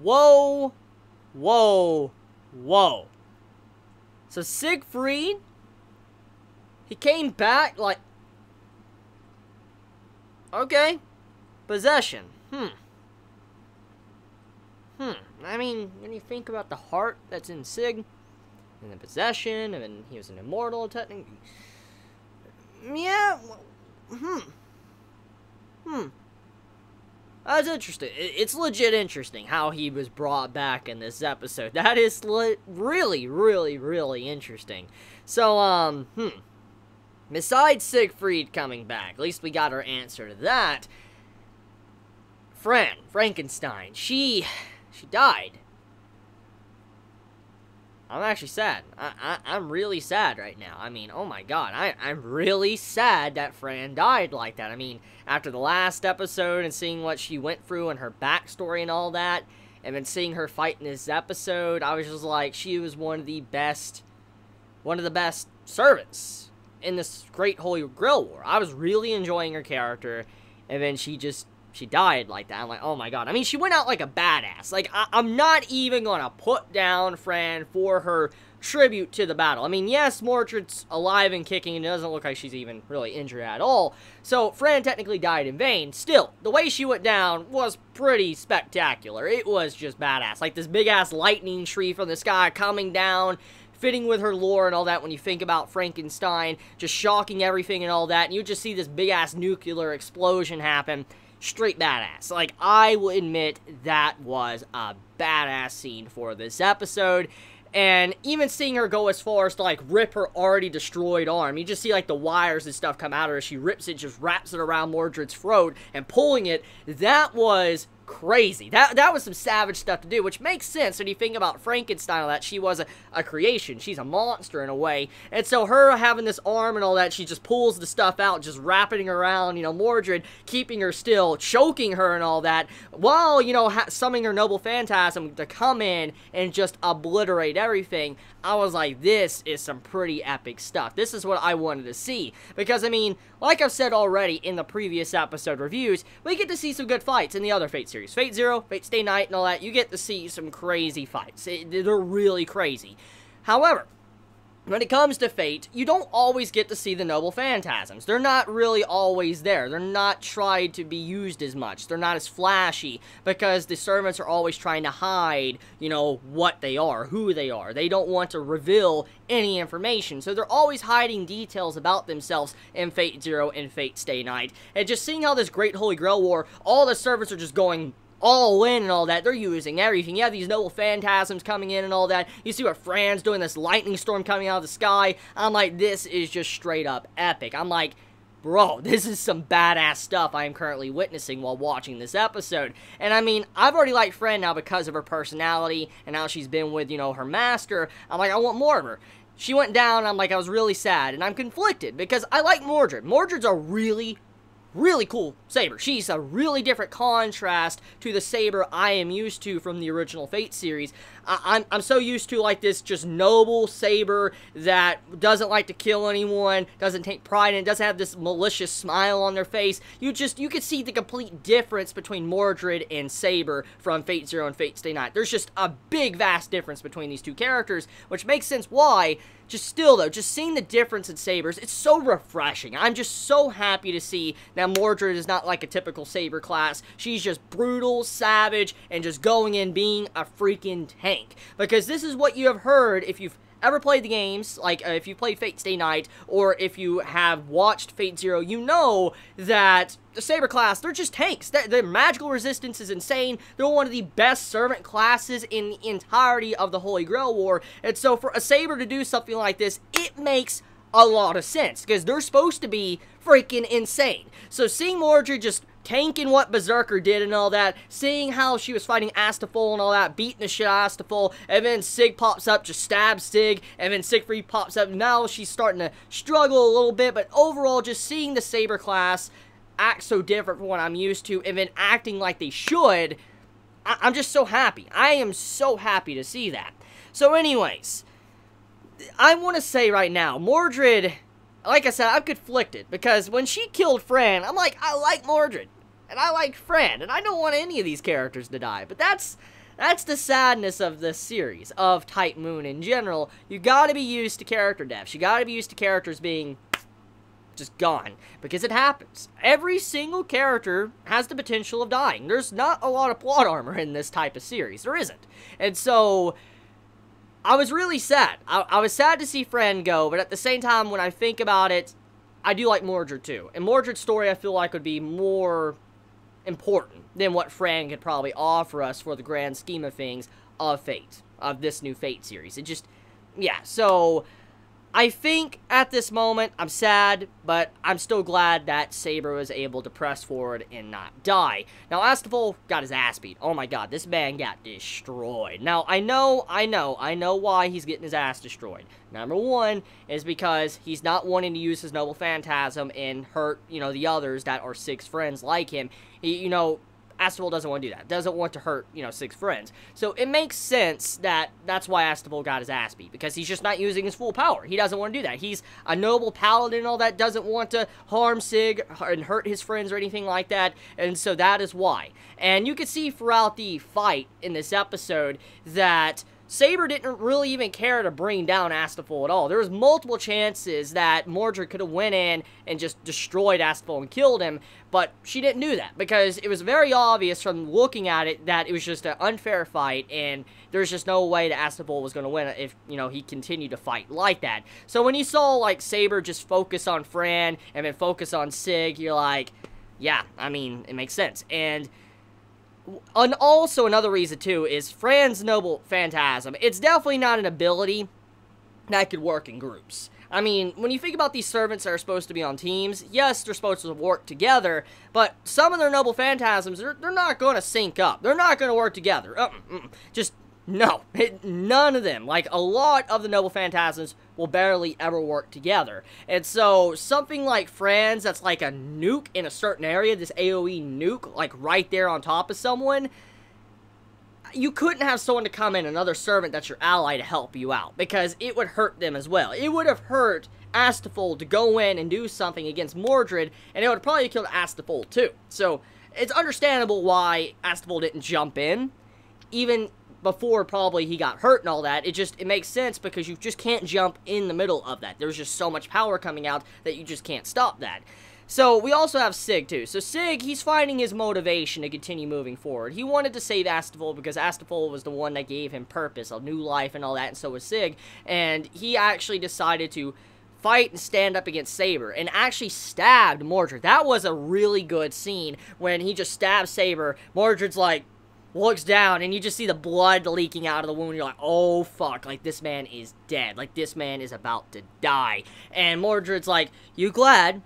Whoa. Whoa. Whoa. So Siegfried, he came back like... Okay. Possession. I mean, when you think about the heart that's in Sig, and the possession, and then he was an immortal, technically. Yeah. That's interesting. It's legit interesting how he was brought back in this episode. That is really, really, really interesting. So, besides Siegfried coming back, at least we got our answer to that. Frankenstein, she died. I'm actually sad. I'm really sad right now. I mean, oh my god. I'm really sad that Fran died like that. I mean, after the last episode and seeing what she went through and her backstory and all that, and then seeing her fight in this episode, I was just like, she was one of the best servants in this great Holy Grail War. I was really enjoying her character, and then she died like that. I'm like, oh my god. I mean, she went out like a badass. Like, I'm not even gonna put down Fran for her tribute to the battle. I mean, yes, Mordred's alive and kicking, and it doesn't look like she's even really injured at all. So, Fran technically died in vain. Still, the way she went down was pretty spectacular. It was just badass. Like, this big-ass lightning tree from the sky coming down, fitting with her lore and all that when you think about Frankenstein, just shocking everything and all that, and you just see this big-ass nuclear explosion happen. Straight badass. Like, I will admit that was a badass scene for this episode. And even seeing her go as far as to, like, rip her already destroyed arm. You just see, like, the wires and stuff come out of her as she rips it, just wraps it around Mordred's throat and pulling it. That was crazy. That was some savage stuff to do, which makes sense when you think about Frankenstein and all that. She was a creation. She's a monster in a way. And so her having this arm and all that, she just pulls the stuff out, just wrapping around, you know, Mordred, keeping her still, choking her and all that, while, you know, summoning her noble phantasm to come in and just obliterate everything. I was like, this is some pretty epic stuff. This is what I wanted to see. Because, I mean, like I've said already in the previous episode reviews, we get to see some good fights in the other Fate series. Fate Zero, Fate Stay Night, and all that. You get to see some crazy fights. They're really crazy. However, when it comes to Fate, you don't always get to see the noble phantasms. They're not really always there. They're not tried to be used as much. They're not as flashy because the servants are always trying to hide, you know, what they are, who they are. They don't want to reveal any information. So they're always hiding details about themselves in Fate Zero and Fate Stay Night. And just seeing how this great Holy Grail War, all the servants are just going all in and all that. They're using everything. You have these noble phantasms coming in and all that. You see what Fran's doing, this lightning storm coming out of the sky. I'm like, this is just straight up epic. I'm like, bro, this is some badass stuff I am currently witnessing while watching this episode. And I mean, I've already liked Fran now because of her personality and how she's been with, you know, her master. I'm like, I want more of her. She went down, I'm like, I was really sad, and I'm conflicted because I like Mordred. Mordred's a really cool Saber. She's a really different contrast to the Saber I am used to from the original Fate series. I'm so used to, like, this just noble Saber that doesn't like to kill anyone, doesn't take pride in it, doesn't have this malicious smile on their face. You could see the complete difference between Mordred and Saber from Fate Zero and Fate Stay Night. There's just a big, vast difference between these two characters, which makes sense why. Just still, though, just seeing the difference in Sabers, it's so refreshing. I'm just so happy to see that Mordred is not like a typical Saber class. She's just brutal, savage, and just going in being a freaking tank. Because this is what you have heard if you've ever played the games, like if you played Fate Stay Night, or if you have watched Fate Zero, you know that the Saber class, they're just tanks. Their magical resistance is insane. They're one of the best servant classes in the entirety of the Holy Grail War, and so for a Saber to do something like this, it makes a lot of sense, because they're supposed to be freaking insane. So seeing Mordred just tanking what Berserker did and all that, seeing how she was fighting Astafol and all that, beating the shit out of Astafol, and then Sig pops up, just stabs Sig, and then Siegfried pops up. Now she's starting to struggle a little bit, but overall, just seeing the Saber class act so different from what I'm used to, and then acting like they should, I'm just so happy. I am so happy to see that. So anyways, I want to say right now, Mordred, like I said, I'm conflicted, because when she killed Fran, I'm like, I like Mordred, and I like Fran, and I don't want any of these characters to die, but that's That's the sadness of this series, of Type Moon in general. You gotta be used to character deaths. You gotta be used to characters being just gone, because it happens. Every single character has the potential of dying. There's not a lot of plot armor in this type of series. There isn't. And so, I was really sad. I was sad to see Fran go, but at the same time, when I think about it, I do like Mordred too. And Mordred's story, I feel like, would be more important than what Fran could probably offer us for the grand scheme of things of Fate, of this new Fate series. It just, yeah, so I think at this moment, I'm sad, but I'm still glad that Saber was able to press forward and not die. Now, Astapol got his ass beat. Oh my god, this man got destroyed. Now, I know why he's getting his ass destroyed. Number one is because he's not wanting to use his Noble Phantasm and hurt, the others that are Sig's friends like him. Astapol doesn't want to do that. Doesn't want to hurt, Sig's friends. So it makes sense that that's why Astapol got his ass beat, because he's just not using his full power. He doesn't want to do that. He's a noble paladin and all that, doesn't want to harm Sig and hurt his friends or anything like that, and so that is why. And you can see throughout the fight in this episode that Saber didn't really even care to bring down Astapol at all. There was multiple chances that Mordred could have went in and just destroyed Astapol and killed him, but she didn't do that, because it was very obvious from looking at it that it was just an unfair fight, and there's just no way that Astapol was going to win if, he continued to fight like that. So when you saw, like, Saber just focus on Fran and then focus on Sig, you're like, yeah, I mean, it makes sense. And also another reason, too, is Fran's Noble Phantasm. It's definitely not an ability that could work in groups. I mean, when you think about these servants that are supposed to be on teams, yes, they're supposed to work together, but some of their Noble Phantasms, they're not going to sync up. They're not going to work together. Just, no. None of them. Like, a lot of the Noble Phantasms will barely ever work together. And so, something like Fran's that's like a nuke in a certain area, this AoE nuke, like right there on top of someone, you couldn't have someone to come in, another servant that's your ally, to help you out, because it would hurt them as well. It would have hurt Astapol to go in and do something against Mordred, and it would have probably killed Astapol too. So, it's understandable why Astapol didn't jump in, even before probably he got hurt and all that. It makes sense, because you just can't jump in the middle of that. There's just so much power coming out that you just can't stop that. So, we also have Sig, too. So, Sig, he's finding his motivation to continue moving forward. He wanted to save Astapol because Astapol was the one that gave him purpose, a new life and all that, and so was Sig. And he actually decided to fight and stand up against Saber, and actually stabbed Mordred. That was a really good scene, when he just stabbed Saber. Mordred's like, looks down, and you just see the blood leaking out of the wound. You're like, oh, fuck, like, this man is dead. Like, this man is about to die. And Mordred's like, you glad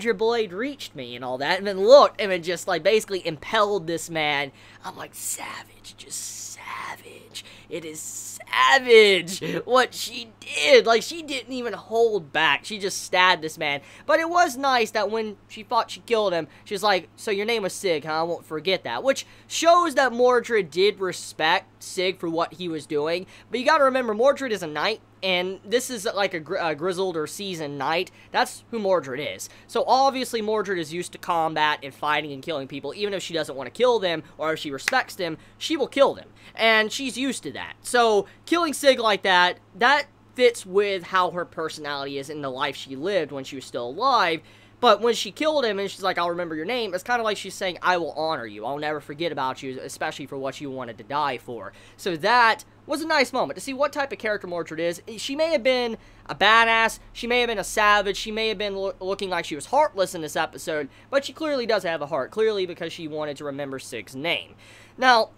your blade reached me and all that? And then looked, and then just, like, basically impelled this man. I'm like, savage, just savage. It is savage what she did. Like, she didn't even hold back. She just stabbed this man. But it was nice that when she thought she killed him, she was like, so your name was Sig, huh? I won't forget that. Which shows that Mordred did respect Sig for what he was doing. But you gotta remember, Mordred is a knight, and this is like a grizzled or seasoned knight. That's who Mordred is. So obviously Mordred is used to combat and fighting and killing people. Even if she doesn't want to kill them, or if she respects them, she will kill them. And she's used to that. So killing Sig like that, that fits with how her personality is in the life she lived when she was still alive. But when she killed him and she's like, I'll remember your name, it's kind of like she's saying, I will honor you. I'll never forget about you, especially for what you wanted to die for. So that was a nice moment to see what type of character Mordred is. She may have been a badass, she may have been a savage, she may have been looking like she was heartless in this episode, but she clearly does have a heart, clearly because she wanted to remember Sig's name. Now,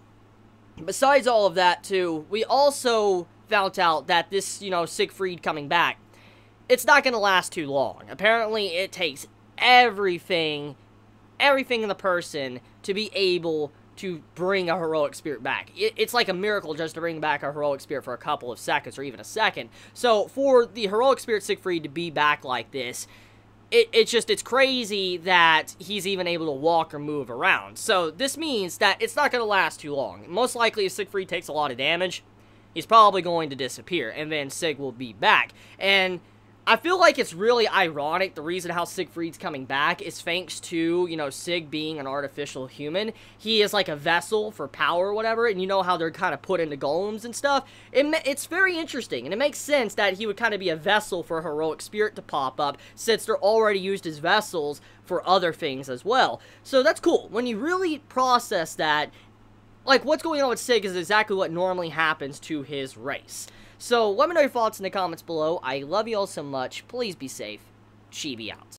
besides all of that, too, we also found out that this, Siegfried coming back, it's not going to last too long. Apparently, it takes everything in the person to be able to bring a heroic spirit back. It's like a miracle just to bring back a heroic spirit for a couple of seconds or even a second. So for the heroic spirit Siegfried to be back like this, it's crazy that he's even able to walk or move around. So this means that it's not going to last too long. Most likely if Siegfried takes a lot of damage, he's probably going to disappear, and then Sig will be back. And I feel like it's really ironic. The reason how Siegfried's coming back is thanks to, you know, Sig being an artificial human. He is like a vessel for power or whatever, and you know how they're kind of put into golems and stuff. It's very interesting, and it makes sense that he would kind of be a vessel for a heroic spirit to pop up, since they're already used as vessels for other things as well. So that's cool. When you really process that, like, what's going on with Sig is exactly what normally happens to his race. So, let me know your thoughts in the comments below. I love you all so much. Please be safe. Chibi out.